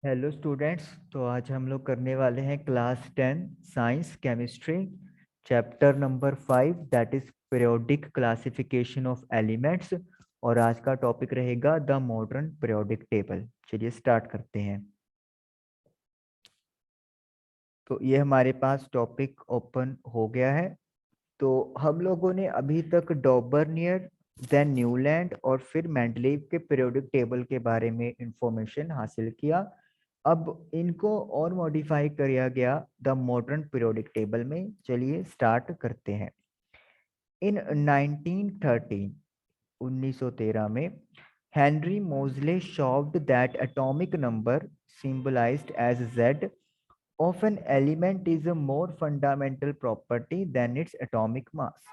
Hello students. तो आज हम लोग करने वाले हैं class 10 science chemistry chapter number 5 that is periodic classification of elements. और आज का टॉपिक रहेगा द मॉडर्न पीरियोडिक टेबल। चलिए स्टार्ट करते हैं। तो ये हमारे पास टॉपिक ओपन हो गया है। तो हम लोगों ने अभी तक डॉबर्नियर देन न्यूलैंड और फिर मेंडलीव के पीरियोडिक टेबल के बारे में इंफॉर्मेशन हासिल किया। अब इनको और मॉडिफाई किया गया द मॉडर्न पीरियोडिक टेबल में। चलिए स्टार्ट करते हैं। इन 1913 1913 में Henry Moseley showed that atomic number symbolised as Z of an element is a more fundamental property than its atomic mass।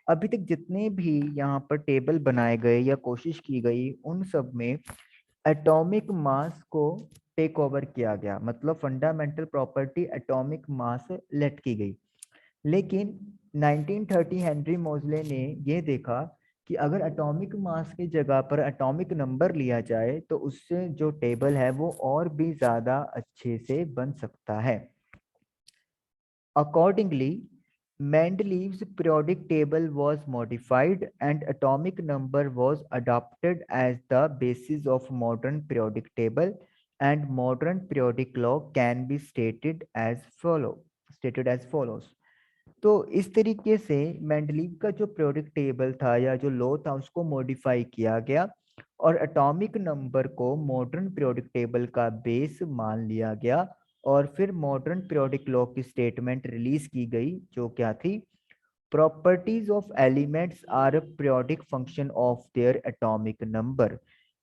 अभी तक जितने भी यहाँ पर टेबल बनाए गए या कोशिश की गई उन सब में एटॉमिक मास को टेक ओवर किया गया, मतलब fundamental property atomic mass late की गई। लेकिन 1930 हेनरी मोजले ने ये देखा कि अगर एटॉमिक मास की जगह पर एटॉमिक नंबर लिया जाए तो उससे जो टेबल है वो और भी ज्यादा अच्छे से बन सकता है। Accordingly, Mendeleev's periodic table was modified and atomic number was adopted as the basis of modern periodic table, and modern periodic law can be stated as follows। तो इस तरीके से मेंडलीव का जो पीरियोडिक टेबल था या जो लॉ था उसको मॉडिफाई किया गया और एटॉमिक नंबर को मॉडर्न पीरियोडिक टेबल का बेस मान लिया गया। और फिर मॉडर्न पीरियोडिक लॉ की स्टेटमेंट रिलीज की गई जो क्या थी? Properties of elements are periodic function of their atomic number.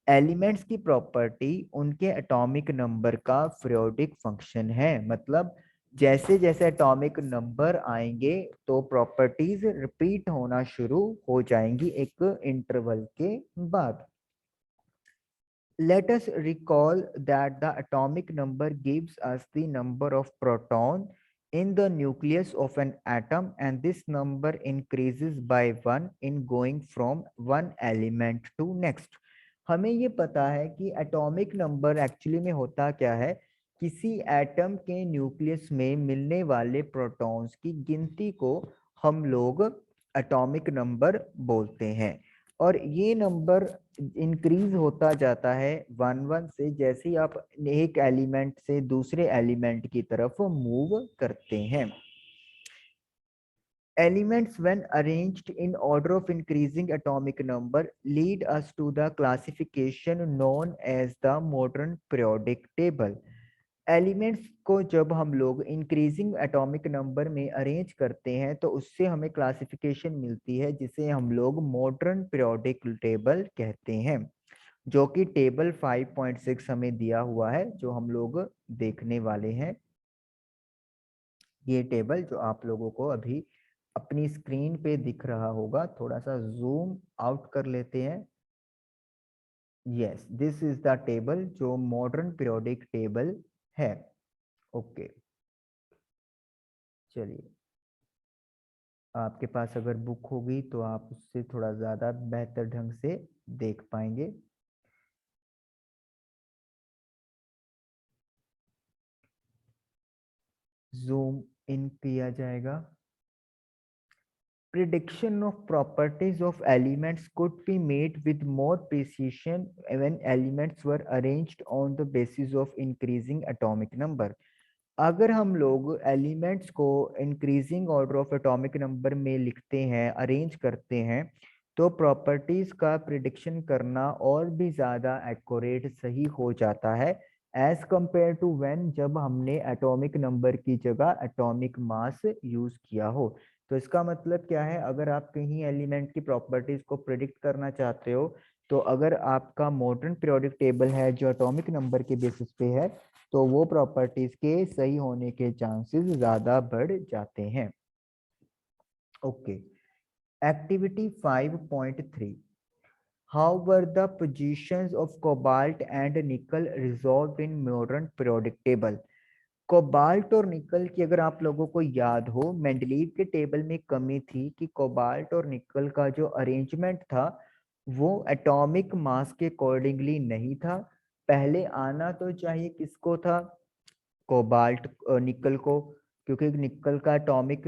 Elements की प्रॉपर्टी उनके एटॉमिक नंबर का पीरियोडिक फंक्शन है। मतलब जैसे जैसे एटॉमिक नंबर आएंगे तो प्रॉपर्टीज रिपीट होना शुरू हो जाएंगी एक इंटरवल के बाद। Let us recall that the atomic number gives us the number of proton in the nucleus of an atom, and this number increases by 1 in going from one element to next। हमें ये पता है कि atomic number actually में होता क्या है। किसी एटम के न्यूक्लियस में मिलने वाले प्रोटॉन्स की गिनती को हम लोग एटॉमिक नंबर बोलते हैं। और ये नंबर इंक्रीज होता जाता है 1 1 से, जैसे ही आप एक एलिमेंट से दूसरे एलिमेंट की तरफ मूव करते हैं। Elements when arranged in order of increasing atomic number lead us to the classification known as the modern periodic table। Elements को जब हम लोग इंक्रीजिंग एटॉमिक नंबर में अरेंज करते हैं तो उससे हमें क्लासिफिकेशन मिलती है जिसे हम लोग मॉडर्न पीरियोडिक टेबल कहते हैं, जो कि टेबल 5.6 हमें दिया हुआ है जो हम लोग देखने वाले हैं। ये टेबल जो आप लोगों को अभी अपनी स्क्रीन पे दिख रहा होगा, थोड़ा सा जूम आउट कर लेते हैं। Yes, this is the table जो मॉडर्न पीरियोडिक टेबल है। ओके, चलिए आपके पास अगर बुक होगी तो आप उससे थोड़ा ज़्यादा बेहतर ढंग से देख पाएंगे। जूम इन किया जाएगा। Prediction of properties of elements could be made with more precision when elements were arranged on the basis of increasing atomic number। अगर हम लोग एलिमेंट्स को increasing order of atomic number में लिखते हैं, अरेंज करते हैं, तो प्रॉपर्टीज का प्रिडिक्शन करना और भी ज़्यादा एक्यूरेट सही हो जाता है एज कंपेयर टू व्हेन जब हमने एटॉमिक नंबर की जगह एटॉमिक मास यूज़ किया हो। तो इसका मतलब क्या है, अगर आप कहीं एलिमेंट की प्रॉपर्टीज को प्रिडिक्ट करना चाहते हो तो अगर आपका मॉडर्न पीरियोडिक टेबल है जो एटॉमिक नंबर के बेसिस पे है तो वो प्रॉपर्टीज के सही होने के चांसेस ज्यादा बढ़ जाते हैं। Okay, activity 5.3 how were the positions of cobalt and निकल resolve in modern periodic table. Cobalt और निकल की अगर आप लोगों को याद हो, मेंडलीव के टेबल में कमी थी कि कोबाल्ट और निकल का जो अरेंजमेंट था वो एटॉमिक मास के अकॉर्डिंगली नहीं था। पहले आना तो चाहिए किसको था, कोबाल्ट निकल को, क्योंकि निकल का एटॉमिक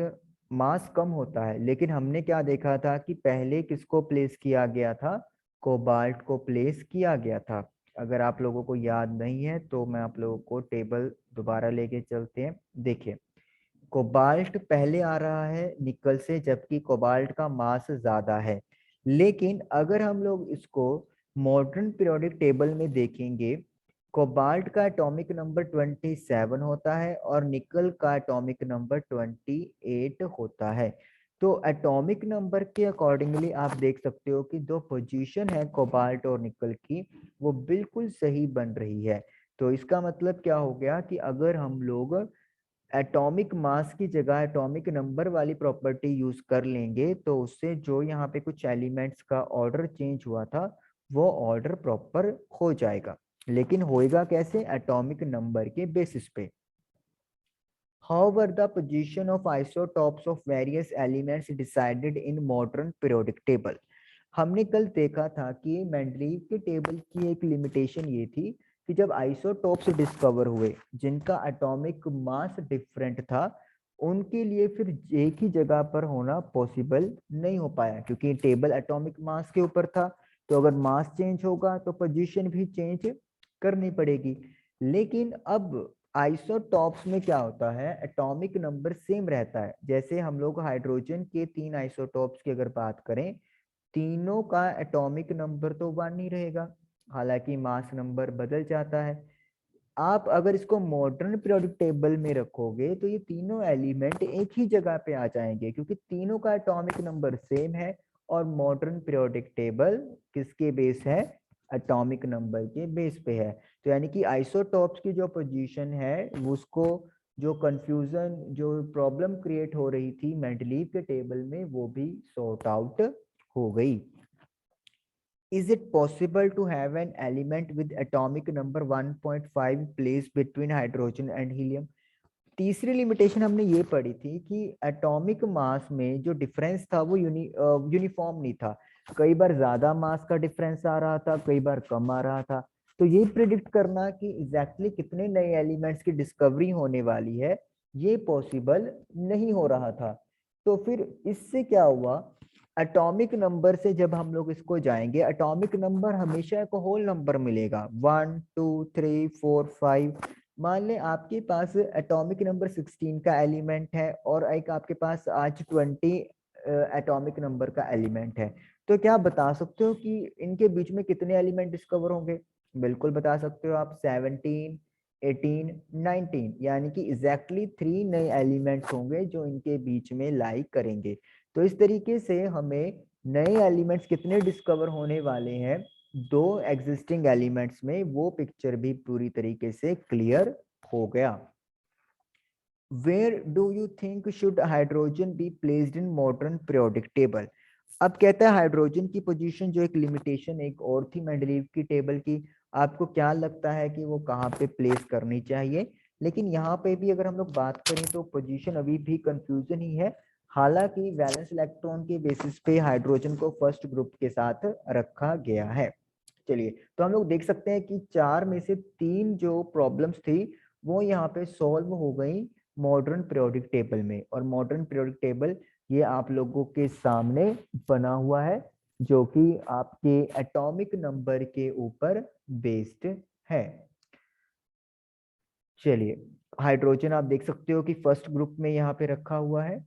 मास कम होता है। लेकिन हमने क्या देखा था कि पहले किसको प्लेस किया गया था, कोबाल्ट को प्लेस किया गया था। अगर आप लोगों को याद नहीं है तो मैं आप लोगों को टेबल दोबारा लेके चलते हैं। देखिए, कोबाल्ट पहले आ रहा है निकल से, जबकि कोबाल्ट का मास ज्यादा है। लेकिन अगर हम लोग इसको मॉडर्न पीरियोडिक टेबल में देखेंगे, कोबाल्ट का एटॉमिक नंबर 27 होता है और निकल का एटॉमिक नंबर 28 होता है। तो एटॉमिक नंबर के अकॉर्डिंगली आप देख सकते हो कि जो पोजीशन है कोबाल्ट और निकल की, वो बिल्कुल सही बन रही है। तो इसका मतलब क्या हो गया कि अगर हम लोग एटॉमिक मास की जगह एटॉमिक नंबर वाली प्रॉपर्टी यूज कर लेंगे तो उससे जो यहाँ पे कुछ एलिमेंट्स का ऑर्डर चेंज हुआ था वो ऑर्डर प्रॉपर हो जाएगा। लेकिन होएगा कैसे, एटॉमिक नंबर के बेसिस पे। However, the position of isotopes of various elements decided in modern periodic table. हमने कल देखा था कि मेंडलीव के टेबल की एक लिमिटेशन ये थी कि जब आइसोटोप्स डिस्कवर हुए जिनका एटॉमिक मास डिफरेंट था, उनके लिए फिर एक ही जगह पर होना पॉसिबल नहीं हो पाया, क्योंकि टेबल एटॉमिक मास के ऊपर था। तो अगर मास चेंज होगा तो पोजीशन भी चेंज करनी पड़ेगी। लेकिन अब आइसोटॉप्स में क्या होता है, एटॉमिक नंबर सेम रहता है। जैसे हम लोग हाइड्रोजन के 3 आइसोटॉप्स की अगर बात करें, तीनों का एटॉमिक नंबर तो 1 ही रहेगा, हालांकि मास नंबर बदल जाता है। आप अगर इसको मॉडर्न पीरियोडिक टेबल में रखोगे तो ये तीनों एलिमेंट एक ही जगह पे आ जाएंगे, क्योंकि तीनों का एटॉमिक नंबर सेम है। और मॉडर्न पीरियोडिक टेबल किसके बेस है, एटॉमिक नंबर के बेस पे है। तो यानी कि आइसोटॉप्स की जो पोजीशन है उसको, जो कंफ्यूजन, जो प्रॉब्लम क्रिएट हो रही थी मेंडलीव के टेबल में, वो भी सॉर्ट आउट हो गई। Is it possible to have an element with atomic number 1.5 placed between hydrogen and helium? तीसरी लिमिटेशन हमने ये पढ़ी थी कि एटॉमिक मास में जो डिफरेंस था वो यूनिफॉर्म नहीं था। कई बार ज्यादा मास का डिफरेंस आ रहा था, कई बार कम आ रहा था। तो ये प्रिडिक्ट करना कि एग्जैक्टली कितने नए एलिमेंट्स की डिस्कवरी होने वाली है, ये पॉसिबल नहीं हो रहा था। तो फिर इससे क्या हुआ, एटॉमिक नंबर से जब हम लोग इसको जाएंगे, एटॉमिक नंबर हमेशा एक होल नंबर मिलेगा, 1 2 3 4 5। मान लें आपके पास एटॉमिक नंबर 16 का एलिमेंट है और एक आपके पास आज 20 एटॉमिक नंबर का एलिमेंट है। तो क्या आप बता सकते हो कि इनके बीच में कितने एलिमेंट डिस्कवर होंगे? बिल्कुल बता सकते हो आप, 17 18 19, यानी कि एग्जैक्टली 3 नए एलिमेंट्स होंगे जो इनके बीच में लाई करेंगे। तो इस तरीके से हमें नए एलिमेंट्स कितने डिस्कवर होने वाले हैं दो एग्जिस्टिंग एलिमेंट्स में, वो पिक्चर भी पूरी तरीके से क्लियर हो गया। Where do you think should hydrogen be placed in modern periodic table? अब कहता है हाइड्रोजन की पोजीशन, जो एक लिमिटेशन एक और थी मेंडलीव की टेबल की, आपको क्या लगता है कि वो कहाँ पे प्लेस करनी चाहिए? लेकिन यहाँ पे भी अगर हम लोग बात करें तो पोजीशन अभी भी कंफ्यूजन ही है। हालांकि वैलेंस इलेक्ट्रॉन के बेसिस पे हाइड्रोजन को फर्स्ट ग्रुप के साथ रखा गया है। चलिए, तो हम लोग देख सकते हैं कि 4 में से 3 जो प्रॉब्लम्स थी वो यहाँ पे सॉल्व हो गई मॉडर्न पीरियोडिक टेबल में। और मॉडर्न पीरियोडिक टेबल ये आप लोगों के सामने बना हुआ है, जो कि आपके एटॉमिक नंबर के ऊपर बेस्ड है। चलिए, हाइड्रोजन आप देख सकते हो कि फर्स्ट ग्रुप में यहाँ पे रखा हुआ है।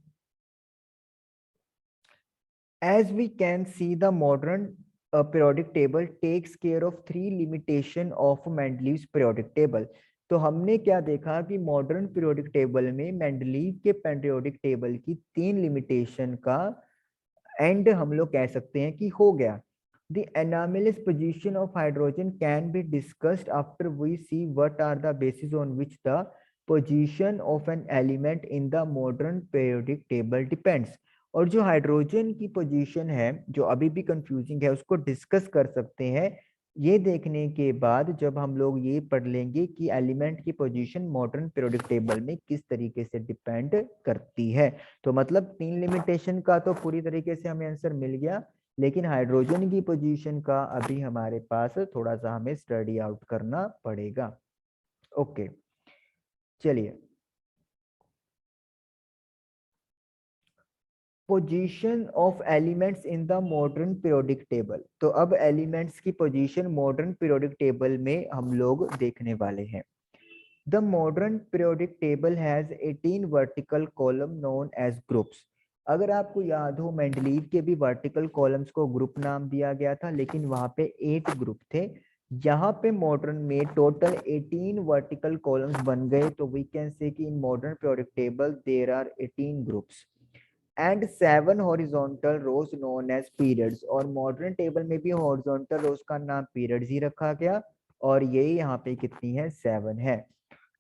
As we can see, the modern periodic table takes care of 3 limitation of Mendeleev's periodic table. तो हमने क्या देखा कि मॉडर्न पीरियोडिक टेबल में मेंडलीव के पीरियोडिक टेबल की 3 लिमिटेशन का एंड हम लोग कह सकते हैं कि हो गया। The anomalous position of hydrogen can be discussed after we see what are the bases on which the position of an element in the modern periodic table depends. और जो हाइड्रोजन की पोजीशन है जो अभी भी कंफ्यूजिंग है, उसको discuss कर सकते हैं ये देखने के बाद, जब हम लोग ये पढ़ लेंगे कि एलिमेंट की पोजीशन मॉडर्न पीरियोडिक टेबल में किस तरीके से डिपेंड करती है। तो मतलब 3 लिमिटेशन का तो पूरी तरीके से हमें आंसर मिल गया, लेकिन हाइड्रोजन की पोजीशन का अभी हमारे पास थोड़ा सा हमें स्टडी आउट करना पड़ेगा। ओके, चलिए। Position of elements in the modern periodic table. तो अब एलिमेंट्स की पोजीशन मॉडर्न पीरियोडिक टेबल में हम लोग देखने वाले हैं। The modern periodic table has 18 vertical column known age groups. अगर आपको याद हो, मेंडलीव के भी वर्टिकल कॉलम्स को ग्रुप नाम दिया गया था, लेकिन वहां पे 8 ग्रुप थे। यहाँ पे मॉडर्न में टोटल 18 वर्टिकल कॉलम्स बन गए। तो वी कैन से कि in modern periodic table there are 18 groups and 7 horizontal rows known as periods. और मॉडर्न टेबल में भी हॉरिजॉन्टल रोज का नाम पीरियड्स ही रखा गया, और ये यहाँ पे कितनी है, 7 है।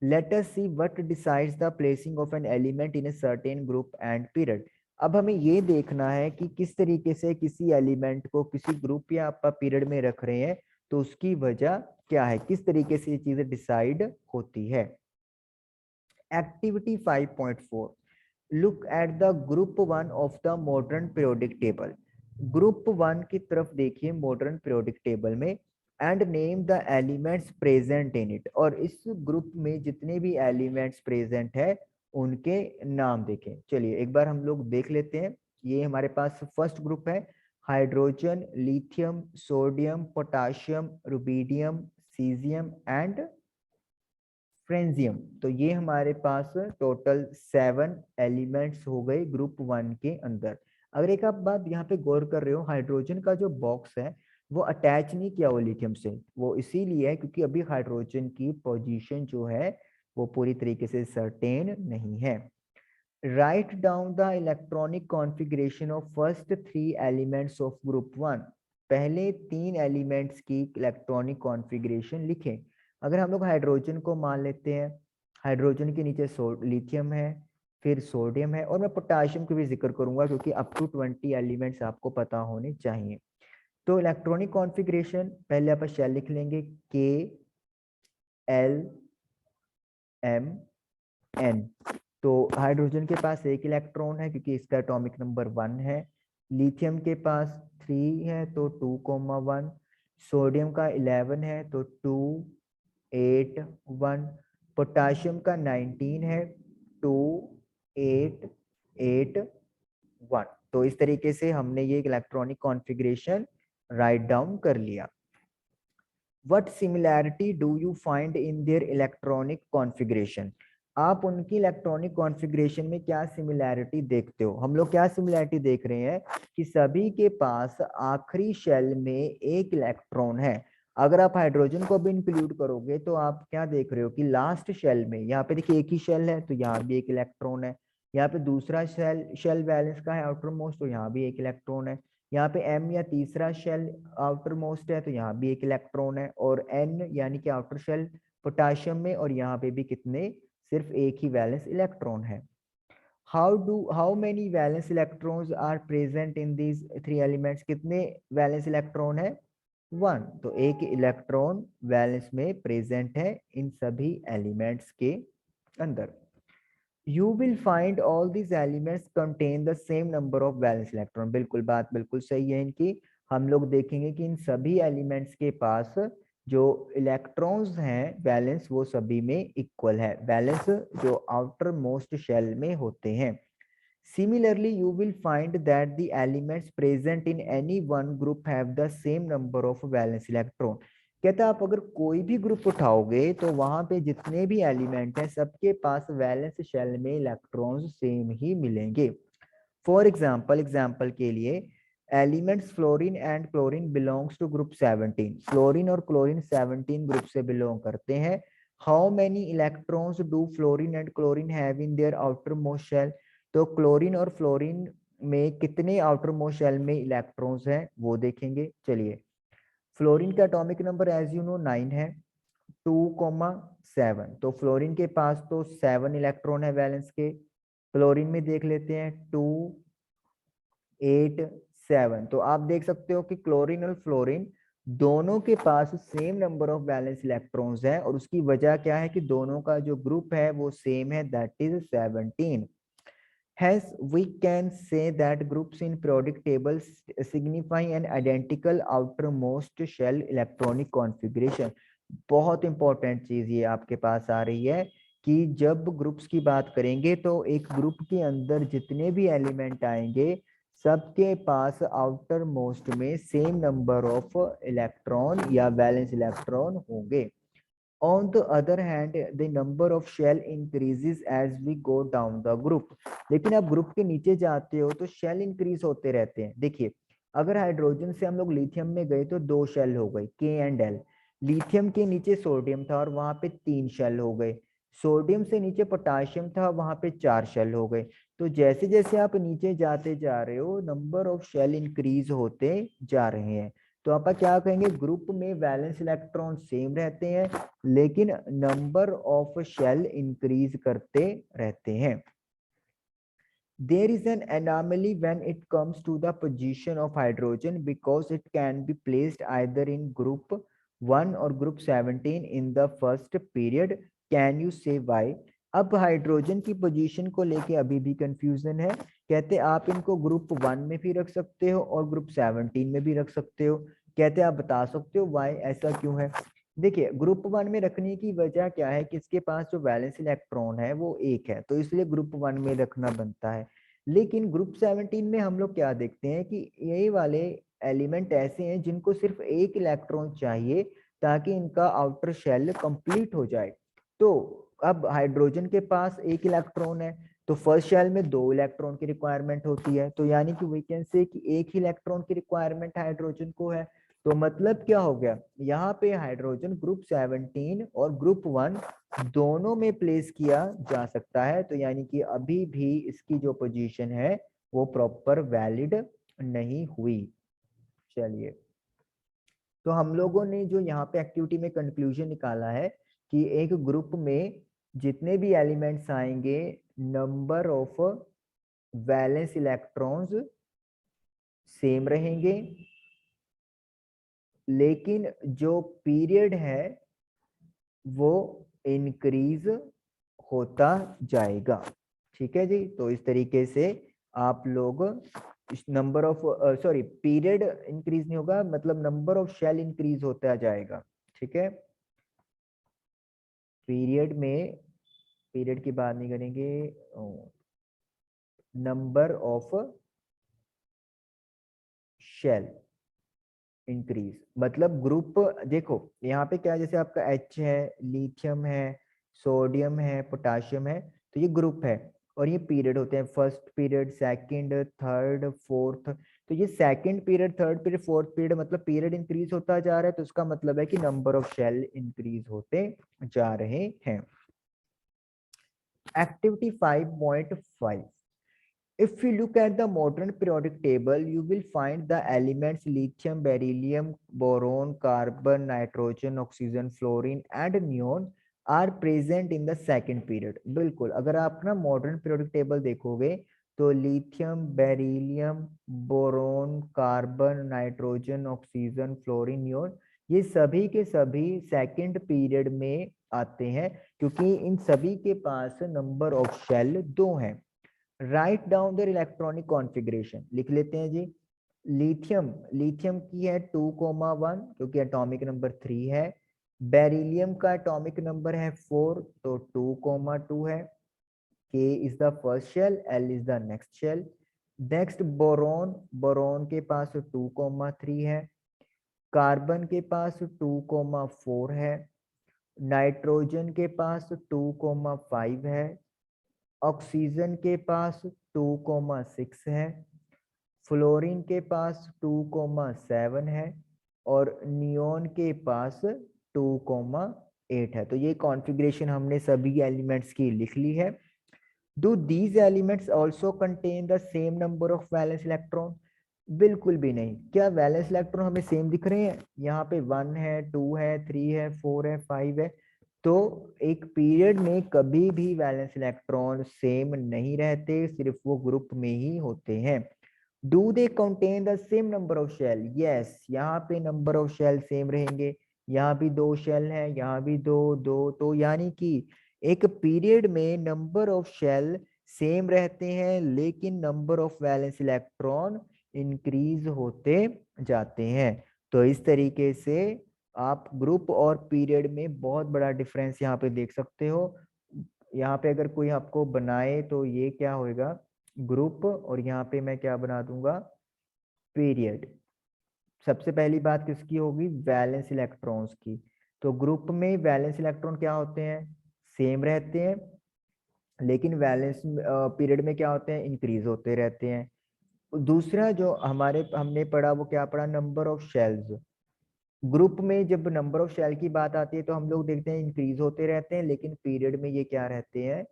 Let us see what decides the placing of an element in a certain group and period। अब हमें ये देखना है कि किस तरीके से किसी एलिमेंट को किसी ग्रुप या आप पीरियड में रख रहे हैं, तो उसकी वजह क्या है, किस तरीके से ये चीजें डिसाइड होती है। Activity 5.4, look at the group 1 of the modern periodic table. Group 1 की तरफ देखिए मॉडर्न पीरियोडिक टेबल में, and name the elements present in it. और इस ग्रुप में जितने भी एलिमेंट्स प्रेजेंट है उनके नाम देखें। चलिए एक बार हम लोग देख लेते हैं। ये हमारे पास फर्स्ट ग्रुप है, hydrogen, lithium, sodium, potassium, rubidium, caesium and francium. तो ये हमारे पास टोटल 7 एलिमेंट्स हो गए ग्रुप 1 के अंदर। अगर एक आप बात यहाँ पे गौर कर रहे हो, हाइड्रोजन का जो बॉक्स है वो अटैच नहीं किया वो लिथियम से। वो इसीलिए है क्योंकि अभी हाइड्रोजन की पोजीशन जो है वो पूरी तरीके से सर्टेन नहीं है। Write down the electronic configuration of first 3 elements of group 1। पहले 3 एलिमेंट्स की इलेक्ट्रॉनिक कॉन्फ़िगरेशन लिखें। अगर हम लोग हाइड्रोजन को मान लेते हैं, हाइड्रोजन के नीचे लिथियम है, फिर सोडियम है, और मैं पोटाशियम का भी जिक्र करूंगा क्योंकि अप टू 20 एलिमेंट्स आपको पता होने चाहिए। तो इलेक्ट्रॉनिक कॉन्फ़िगरेशन पहले आप शेल लिख लेंगे, के एल एम एन। तो हाइड्रोजन के पास एक इलेक्ट्रॉन है क्योंकि इसका एटॉमिक नंबर 1 है। लिथियम के पास 3 है तो 2,1। सोडियम का 11 है तो 2 8 1। पोटाशियम का 19 है 2 8 8 1। तो इस तरीके से हमने ये इलेक्ट्रॉनिक कॉन्फ़िगरेशन राइट डाउन कर लिया। What similarity do you find in their electronic configuration? आप उनकी इलेक्ट्रॉनिक कॉन्फ़िगरेशन में क्या सिमिलैरिटी देखते हो? हम लोग क्या सिमिलैरिटी देख रहे हैं कि सभी के पास आखिरी शेल में एक इलेक्ट्रॉन है। अगर आप हाइड्रोजन को भी इंक्लूड करोगे तो आप क्या देख रहे हो कि लास्ट शेल में, यहाँ पे देखिए एक ही शेल है तो यहाँ भी एक इलेक्ट्रॉन है। यहाँ पे दूसरा शेल वैलेंस का है आउटर मोस्ट, तो यहाँ भी एक इलेक्ट्रॉन है। यहाँ पे m या तीसरा शेल आउटर मोस्ट है तो यहाँ भी एक इलेक्ट्रॉन है। और n यानी कि आउटर शेल पोटाशियम में, और यहाँ पे भी कितने, सिर्फ एक ही वैलेंस इलेक्ट्रॉन है। How many valence electrons are present in these 3 elements? कितने वैलेंस इलेक्ट्रॉन है? 1। तो एक इलेक्ट्रॉन वैलेंस में प्रेजेंट है इन सभी एलिमेंट्स के अंदर। You will find all these elements contain the same number of valence electron। बिल्कुल, बात बिल्कुल सही है इनकी। हम लोग देखेंगे कि इन सभी एलिमेंट्स के पास जो इलेक्ट्रॉन्स हैं वैलेंस, वो सभी में इक्वल है। वैलेंस जो आउटर मोस्ट शेल में होते हैं। Similarly, you will find that the elements present in any one group have the same number of valence electron। कहता है आप अगर कोई भी ग्रुप उठाओगे तो वहां पे जितने भी एलिमेंट हैं सबके पास वैलेंस शेल में इलेक्ट्रॉन्स सेम ही मिलेंगे। फॉर एग्जाम्पल के लिए elements fluorine and chlorine belongs to group 17। Fluorine और क्लोरीन 17 ग्रुप से बिलोंग करते हैं। How many electrons do fluorine and chlorine have in their outermost shell? तो क्लोरीन और फ्लोरीन में कितने आउटर मोस्ट शेल में इलेक्ट्रॉन्स हैं वो देखेंगे। चलिए, फ्लोरीन का atomic number as you know 9 है, 2,7। तो फ्लोरीन के पास तो 7 इलेक्ट्रॉन है वैलेंस के। क्लोरीन में देख लेते हैं 2 8 7। तो आप देख सकते हो कि क्लोरीन और फ्लोरीन दोनों के पास same number of valence electrons है, और उसकी वजह क्या है कि दोनों का जो ग्रुप है वो सेम है, that is 17। Hence, we can say that groups in periodic tables signify an identical outermost shell electronic configuration. बहुत इंपॉर्टेंट चीज ये आपके पास आ रही है कि जब ग्रुप्स की बात करेंगे तो एक ग्रुप के अंदर जितने भी एलिमेंट आएंगे सबके पास आउटर मोस्ट में सेम नंबर ऑफ इलेक्ट्रॉन या वैलेंस इलेक्ट्रॉन होंगे. On the other hand, the number of shell increases as we go down the group. लेकिन आप ग्रुप के नीचे जाते हो तो शेल इंक्रीज होते रहते हैं. देखिए, अगर हाइड्रोजन से हम लोग लिथियम में गए तो 2 शेल हो गए के एंड एल. लिथियम के नीचे सोडियम था और वहां पे 3 शेल हो गए. सोडियम से नीचे पोटाशियम था, वहां पे 4 शेल हो गए. तो जैसे जैसे आप नीचे जाते जा रहे हो नंबर ऑफ शेल इंक्रीज होते जा रहे हैं. तो आप क्या कहेंगे, ग्रुप में वैलेंस इलेक्ट्रॉन सेम रहते हैं लेकिन नंबर ऑफ शेल इंक्रीज करते रहते हैं. There is an anomaly when it comes to the position of hydrogen because it can be placed either in group 1 or group 17 in the first period. Can you say why? अब hydrogen की position को लेके अभी भी confusion है. कहते आप इनको ग्रुप 1 में भी रख सकते हो और ग्रुप 17 में भी रख सकते हो. कहते आप बता सकते हो वाई, ऐसा क्यों है. देखिए, ग्रुप 1 में रखने की वजह क्या है कि इसके पास जो वैलेंस इलेक्ट्रॉन है वो 1 है, तो इसलिए ग्रुप 1 में रखना बनता है. लेकिन ग्रुप 17 में हम लोग क्या देखते हैं कि ये वाले एलिमेंट ऐसे हैं जिनको सिर्फ 1 इलेक्ट्रॉन चाहिए ताकि इनका आउटर शेल कंप्लीट हो जाए. तो अब हाइड्रोजन के पास 1 इलेक्ट्रॉन है तो फर्स्ट शेल में 2 इलेक्ट्रॉन की रिक्वायरमेंट होती है. तो यानी कि वी कैन से कि 1 ही इलेक्ट्रॉन की रिक्वायरमेंट हाइड्रोजन को है. तो मतलब क्या हो गया, यहाँ पे हाइड्रोजन ग्रुप 17 और ग्रुप 1 दोनों में प्लेस किया जा सकता है. तो यानी कि अभी भी इसकी जो पोजीशन है वो प्रॉपर वैलिड नहीं हुई. चलिए, तो हम लोगों ने जो यहाँ पे एक्टिविटी में कंक्लूजन निकाला है कि एक ग्रुप में जितने भी एलिमेंट्स आएंगे number of valence electrons same रहेंगे लेकिन जो पीरियड है वो इंक्रीज होता जाएगा. ठीक है जी. तो इस तरीके से आप लोग number of sorry period increase नहीं होगा, मतलब नंबर ऑफ शेल इंक्रीज होता जाएगा. ठीक है, पीरियड में पीरियड की बात नहीं करेंगे, नंबर ऑफ शेल इंक्रीज मतलब ग्रुप. देखो यहाँ पे क्या है, जैसे आपका H है, लिथियम है, सोडियम है, पोटाशियम है, तो ये ग्रुप है और ये पीरियड होते हैं. First period, second, third, fourth. तो ये second period, third period, fourth period मतलब पीरियड इंक्रीज होता जा रहा है. तो इसका मतलब है कि नंबर ऑफ शेल इंक्रीज होते जा रहे हैं. Activity 5.5. If you look at the modern periodic table, you will find the elements lithium, beryllium, boron, carbon, nitrogen, oxygen, fluorine and neon are present in the second period. बिल्कुल, अगर आप ना modern periodic table देखोगे तो lithium, beryllium, boron, carbon, nitrogen, oxygen, fluorine, neon ये सभी के सभी सेकंड पीरियड में आते हैं क्योंकि इन सभी के पास नंबर ऑफ शेल 2 हैं. Write down their electronic configuration. लिख लेते हैं जी. लिथियम की है 2,1 क्योंकि एटॉमिक नंबर 3 है. बेरिलियम का एटॉमिक नंबर है 4 तो 2,2 है. K is the first shell, L is the next shell. Next boron के पास 2,3 है. कार्बन के पास 2,4 है. नाइट्रोजन के पास 2,5 है. ऑक्सीजन के पास 2,6 है. फ्लोरीन के पास 2,7 है और नियोन के पास 2,8 है. तो ये कॉन्फ़िगरेशन हमने सभी एलिमेंट्स की लिख ली है. Do these elements also contain the same number of valence electron? बिल्कुल भी नहीं. क्या वैलेंस इलेक्ट्रॉन हमें सेम दिख रहे हैं? यहाँ पे 1 है, 2 है, 3 है, 4 है, 5 है. तो एक पीरियड में कभी भी वैलेंस इलेक्ट्रॉन सेम नहीं रहते, सिर्फ वो ग्रुप में ही होते हैं. Do they contain the same number of shell? Yes, यहाँ पे नंबर ऑफ शेल सेम रहेंगे. यहाँ भी 2 शेल हैं, यहाँ भी 2 2. तो यानी कि एक पीरियड में नंबर ऑफ शेल सेम रहते हैं, लेकिन number of valence electron increase होते जाते हैं। तो इस तरीके से आप ग्रुप और पीरियड में बहुत बड़ा डिफरेंस यहाँ पे देख सकते हो। यहाँ पे अगर कोई आपको बनाए तो ये क्या होएगा, ग्रुप, और यहाँ पे मैं क्या बना दूंगा, पीरियड। सबसे पहली बात किसकी होगी, वैलेंस इलेक्ट्रॉन्स की। तो ग्रुप में वैलेंस इलेक्ट्रॉन क्या होते हैं, सेम रहते हैं, लेकिन वैलेंस पीरियड में क्या होते हैं, इंक्रीज होते रहते हैं। दूसरा जो हमारे हमने पढ़ा वो क्या पढ़ा, नंबर ऑफ शेल्स। ग्रुप में जब नंबर ऑफ शेल की बात आती है तो हम लोग देखते हैं इंक्रीज होते रहते हैं, लेकिन पीरियड में ये क्या रहते हैं,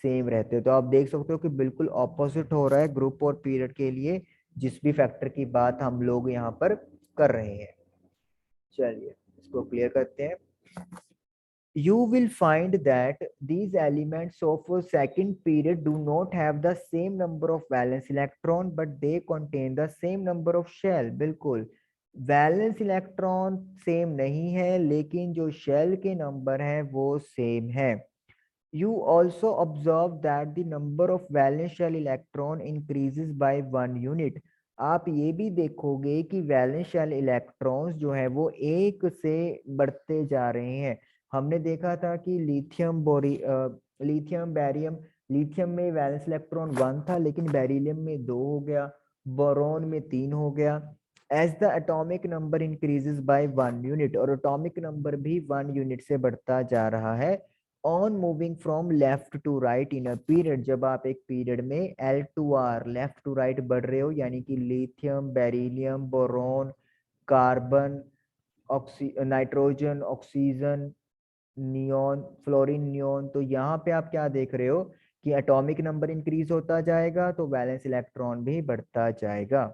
सेम रहते हैं। तो आप देख सकते हो कि बिल्कुल ऑपोजिट हो रहा है ग्रुप और पीरियड के लिए, जिस भी फैक्टर की बात हम लोग यहाँ पर कर रहे हैं। चलिए इसको क्लियर करते हैं। You will find that these elements of a second period do not have the same number of valence electron, but they contain the same number of shell। बिल्कुल वैलेंस इलेक्ट्रॉन सेम नहीं है, लेकिन जो shell के number हैं वो same है। You also observe that the number of valence shell electron increases by 1 unit। आप ये भी देखोगे कि वैलेंस शेल इलेक्ट्रॉन्स जो है वो एक से बढ़ते जा रहे हैं। हमने देखा था कि लिथियम बैरियम, लिथियम में वैलेंस इलेक्ट्रॉन 1 था, लेकिन बेरिलियम में 2 हो गया, बोरॉन में 3 हो गया। As the atomic number increases by 1 unit, और एटॉमिक नंबर भी 1 यूनिट से बढ़ता जा रहा है on moving from left to right in a period. जब आप एक पीरियड में L2R लेफ्ट टू राइट बढ़ रहे हो, यानी कि lithium, beryllium, boron, carbon, nitrogen, oxygen, neon, fluorine, neon, तो यहाँ पे आप क्या देख रहे हो कि एटॉमिक नंबर इंक्रीज होता जाएगा तो वैलेंस इलेक्ट्रॉन भी बढ़ता जाएगा।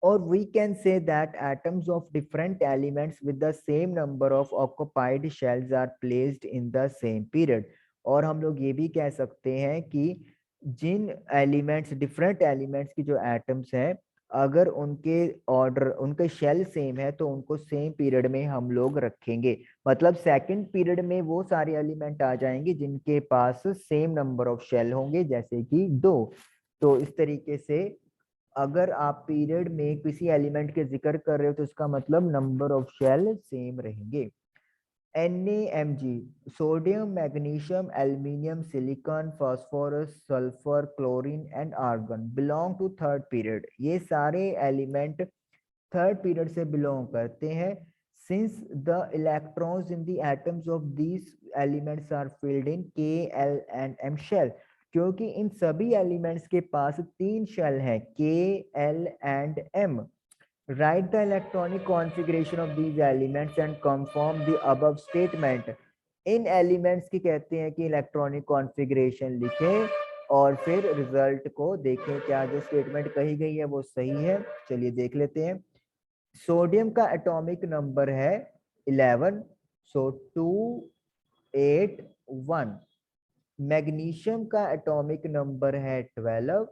Or we can say that atoms of different elements with the same number of occupied shells are placed in the same period। और हम लोग ये भी कह सकते हैं कि जिन एलिमेंट्स, डिफरेंट एलिमेंट्स की जो एटम्स हैं, अगर उनके ऑर्डर, उनके शेल सेम है तो उनको सेम पीरियड में हम लोग रखेंगे। मतलब सेकंड पीरियड में वो सारे एलिमेंट आ जाएंगे जिनके पास सेम नंबर ऑफ शेल होंगे, जैसे कि 2। तो इस तरीके से अगर आप पीरियड में किसी एलिमेंट के जिक्र कर रहे हो तो इसका मतलब नंबर ऑफ शेल सेम रहेंगे। NaMg, sodium, magnesium, aluminium, silicon, phosphorus, sulphur, chlorine and argon belong to third period. ये सारे एलिमेंट थर्ड पीरियड से बिलोंग करते हैं। Since the electrons in the atoms of these elements are filled in K, L and M shell, क्योंकि इन सभी elements के पास 3 शेल हैं, K, L and M। Write the electronic configuration of these elements and confirm the above statement. In elements की कहते हैं कि इलेक्ट्रॉनिक कॉन्फ़िगरेशन लिखें और फिर रिजल्ट को देखें क्या जो स्टेटमेंट कही गई है वो सही है। चलिए देख लेते हैं। सोडियम का एटॉमिक नंबर है 11, सो 281। मैग्नीशियम का एटॉमिक नंबर है 12,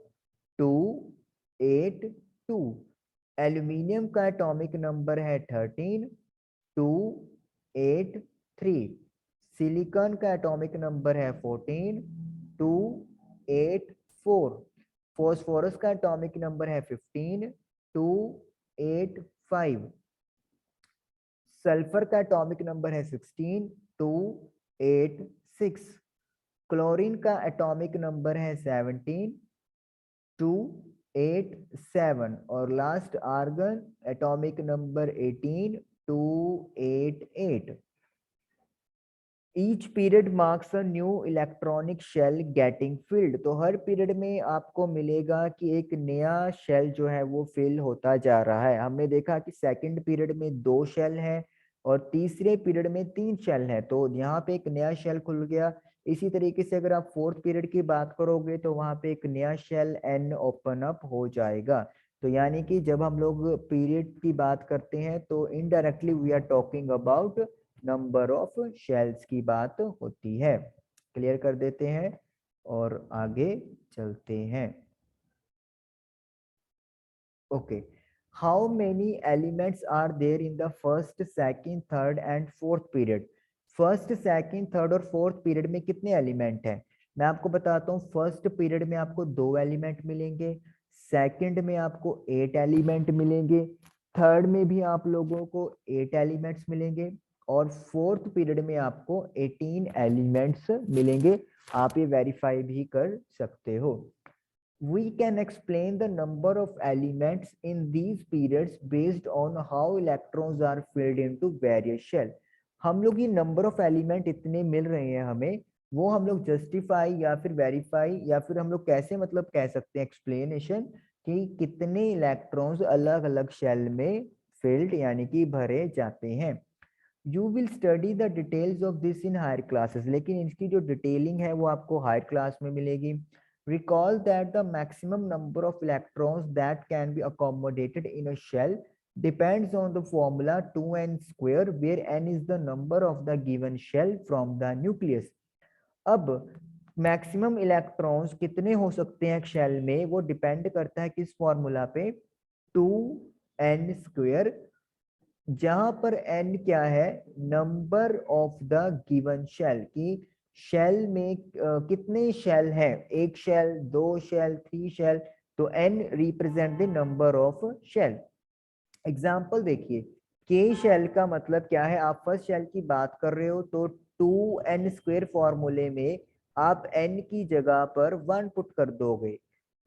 282। एल्यूमिनियम का एटॉमिक नंबर है 13, 283। सिलिकॉन का एटॉमिक नंबर है 14, 284। फॉस्फोरस का एटॉमिक नंबर है 15, 285। सल्फर का एटॉमिक नंबर है 16, 286। क्लोरीन का एटॉमिक नंबर है 17, 287। और last argon atomic number 18, 288। Each period marks a new electronic shell getting filled. तो हर पीरियड में आपको मिलेगा कि एक नया शेल जो है वो फिल होता जा रहा है। हमने देखा कि सेकंड पीरियड में 2 शेल हैं और तीसरे पीरियड में 3 शेल हैं, तो यहाँ पे एक नया शेल खुल गया। इसी तरीके से अगर आप फोर्थ पीरियड की बात करोगे तो वहाँ पे एक नया शेल N ओपन अप हो जाएगा। तो यानी कि जब हम लोग पीरियड की बात करते हैं तो indirectly we are talking about number of shells की बात होती है। क्लियर कर देते हैं और आगे चलते हैं। Okay, how many elements are there in the first, second, third and fourth period. First, second, third और फोर्थ पीरियड में कितने एलिमेंट हैं? मैं आपको बताता हूँ, फर्स्ट पीरियड में आपको 2 एलिमेंट मिलेंगे, सेकंड में आपको 8 एलिमेंट मिलेंगे, थर्ड में भी आप लोगों को 8 एलिमेंट्स मिलेंगे, और फोर्थ पीरियड में आपको 18 एलिमेंट्स मिलेंगे। आप ये वेरीफाई भी कर सकते हो। We can explain the number of elements in these periods based on how electrons are filled into various shell। हम लोग ये नंबर ऑफ एलिमेंट इतने मिल रहे हैं हमें, वो हम लोग जस्टिफाई या फिर वेरीफाई या फिर हम लोग कैसे मतलब कह सकते हैं एक्सप्लेनेशन कि कितने इलेक्ट्रॉन्स अलग अलग शेल में फिल्ड यानी कि भरे जाते हैं। You will study the details of this in higher classes, लेकिन इसकी जो डिटेलिंग है वो आपको हायर क्लास में मिलेगी। Recall that the maximum number of electrons that can be accommodated in a shell depends on the formula 2n square, where n is the number of the given shell from the nucleus। अब maximum electrons कितने हो सकते हैं एक shell में, वो depend करता है किस फॉर्मूला पे, 2n स्क्वायर, जहां पर n क्या है, number of the given shell, की शेल में कितने शेल हैं, एक शेल, 2 शेल, 3 शेल, तो n represent the number of shell. Example देखिए, के शेल का मतलब क्या है, आप फर्स्ट शेल की बात कर रहे हो तो 2n स्क्वायर फॉर्मूले में आप n की जगह पर 1 पुट कर दोगे,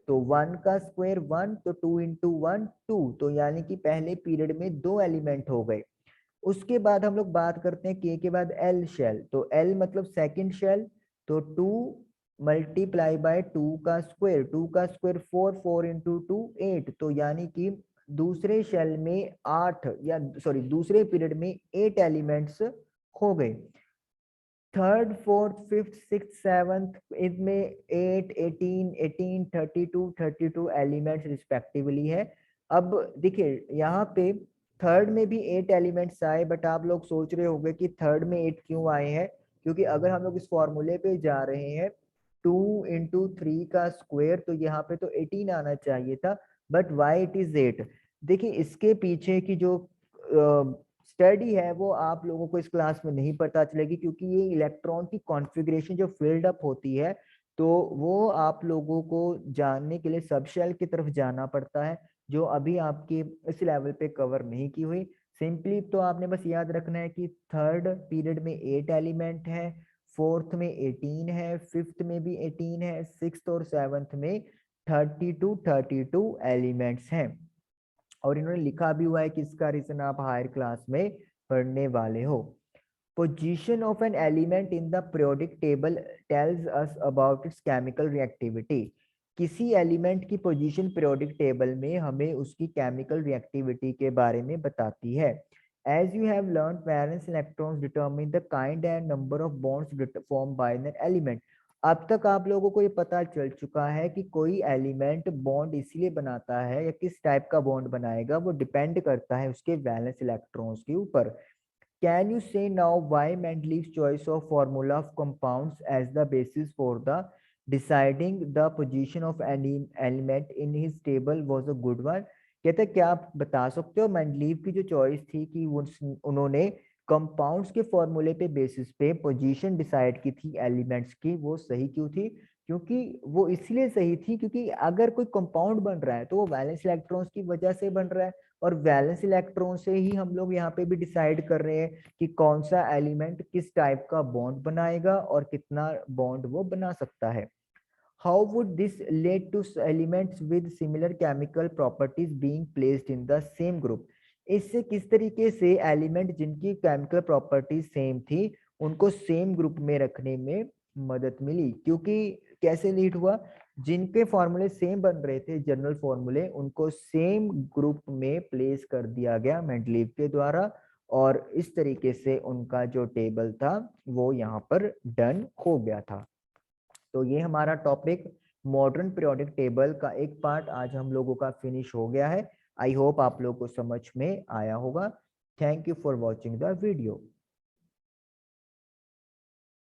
तो 1 का स्क्वायर 1, तो 2 इंटू 1 2, तो यानी कि पहले पीरियड में 2 एलिमेंट हो गए। उसके बाद हम लोग बात करते हैं के के बाद एल शेल, तो एल मतलब सेकंड शेल, तो 2 मल्टीप्लाई बाय 2 का स्क्वायर, 2 का स्क्वायर 4, 4 इंटू 2 8, तो यानी कि दूसरे शेल में 8 या सॉरी दूसरे पीरियड में 8 एलिमेंट्स हो गए। Third, fourth, fifth, six, seventh, इसमें 8, 18, 18, 32, 32 एलिमेंट्स रिस्पेक्टिवली है। अब देखिए यहाँ पे थर्ड में भी 8 एलिमेंट्स आए, बट आप लोग सोच रहे होंगे कि थर्ड में 8 क्यों आए हैं, क्योंकि अगर हम लोग इस फॉर्मूले पे जा रहे हैं 2 इंटू 3 का स्क्वायर, तो यहाँ पे तो 18 आना चाहिए था, बट वाई इट इज 8। देखिए इसके पीछे की जो स्टडी है वो आप लोगों को इस क्लास में नहीं पता चलेगी, क्योंकि ये इलेक्ट्रॉन की कॉन्फ़िगरेशन जो फील्ड अप होती है, तो वो आप लोगों को जानने के लिए सब शेल की तरफ जाना पड़ता है, जो अभी आपकी इस लेवल पे कवर नहीं की हुई। सिंपली तो आपने बस याद रखना है कि थर्ड पीरियड में 8 एलिमेंट है, फोर्थ में 18 है, फिफ्थ में भी 18 है, सिक्स्थ और सेवंथ में 32 एलिमेंट्स हैं। और इन्होंने लिखा भी हुआ है कि इसका रीजन आप हायर क्लास में पढ़ने वाले हो। Position of an element in the periodic table tells us about it's chemical reactivity. किसी एलिमेंट की पोजीशन पीरियोडिक टेबल में हमें उसकी केमिकल रिएक्टिविटी के बारे में बताती है। As you have learned, valence electrons determine the kind and number of bonds formed by an element। अब तक आप लोगों को ये पता चल चुका है कि कोई एलिमेंट बॉन्ड इसलिए बनाता है या किस टाइप का बॉन्ड बनाएगा, वो डिपेंड करता है उसके वैलेंस इलेक्ट्रॉन्स के ऊपर। Can you say now why Mendeleev's choice of formula of compounds as the basis for the deciding the position of any element in his table was a good one? कहते हैं क्या आप बता सकते हो Mendeleev की जो चॉइस थी कि उन्होंने कंपाउंड्स के फॉर्मूले पे बेसिस पे पोजीशन डिसाइड की थी एलिमेंट्स की, वो सही क्यों थी? क्योंकि वो इसलिए सही थी क्योंकि अगर कोई कंपाउंड बन रहा है तो वो वैलेंस इलेक्ट्रॉन्स की वजह से बन रहा है, और वैलेंस इलेक्ट्रॉन से ही हम लोग यहाँ पे भी डिसाइड कर रहे हैं कि कौन सा एलिमेंट किस टाइप का बॉन्ड बनाएगा और कितना बॉन्ड वो बना सकता है। How would this lead to elements with similar chemical properties being placed in the same group? इससे किस तरीके से एलिमेंट जिनकी केमिकल प्रॉपर्टीज सेम थी उनको सेम ग्रुप में रखने में मदद मिली? क्योंकि कैसे लीड हुआ, जिनके फॉर्मूले सेम बन रहे थे जनरल फॉर्मूले, उनको सेम ग्रुप में प्लेस कर दिया गया मेंडलीव के द्वारा, और इस तरीके से उनका जो टेबल था वो यहाँ पर डन हो गया था। तो ये हमारा टॉपिक मॉडर्न पीरियोडिक टेबल का एक पार्ट आज हम लोगों का फिनिश हो गया है। आई होप आप लोगों को समझ में आया होगा। Thank you for watching the video.